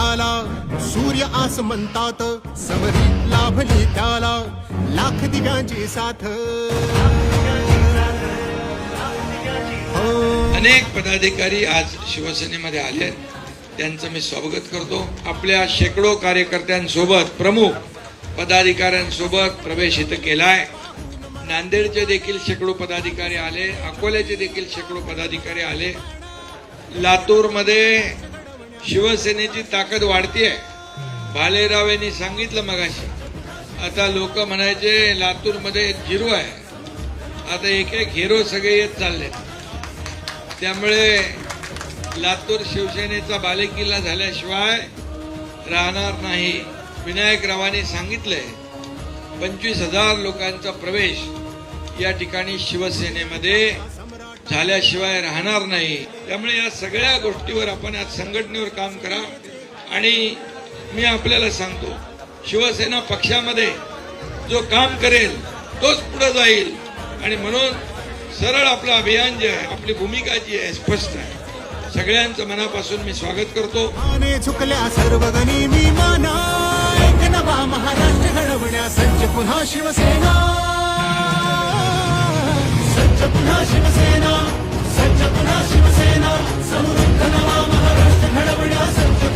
आला, सूर्य आसमंतात समरी लाभली त्याला, लाख दिव्यांची साथ. अनेक पदाधिकारी आज शिवसेनेमध्ये आले, त्यांचं मी स्वागत करतो. आपल्या शेकडो कार्यकर्त्यांसोबत, प्रमुख पदाधिकाऱ्यांसोबत प्रवेश इथं केलाय. नांदेडचे देखील शेकडो पदाधिकारी आले, अकोल्याचे देखील शेकडो पदाधिकारी आले. लातूरमध्ये शिवसेनेची ताकद वाढतीये. भालेराव यांनी सांगितलं मगाशी, आता लोक म्हणायचे लातूरमध्ये झिरो आहे, आता एक एक हिरो सगळे येत चालले. त्यामुळे लातूर शिवसेनेचा बालेकिल्ला झाल्याशिवाय राहणार नाही. विनायकरावांनी सांगितलंय 25,000 लोकांचा प्रवेश या ठिकाणी शिवसेनेमध्ये झाल्याशिवाय राहणार नाही. त्यामुळे या सगळ्या गोष्टीवर आपण आज संघटनेवर काम करा. आणि मी आपल्याला सांगतो, शिवसेना पक्षामध्ये जो काम करेल तोच पुढे जाईल. आणि म्हणून सरळ आपलं अभियान जे आहे, आपली भूमिका जी आहे स्पष्ट आहे. सगळ्यांचं मनापासून मी स्वागत करतो. झुकल्या सर्वगणी मी माना, एक नवा महाराष्ट्र घडवण्या सज्ज पुन्हा शिवसेना, सज्ज पुन्हा शिवसेना, सज्ज पुन्हा शिवसेना, समृद्ध नवा महाराष्ट्र घडवण्या सज्ज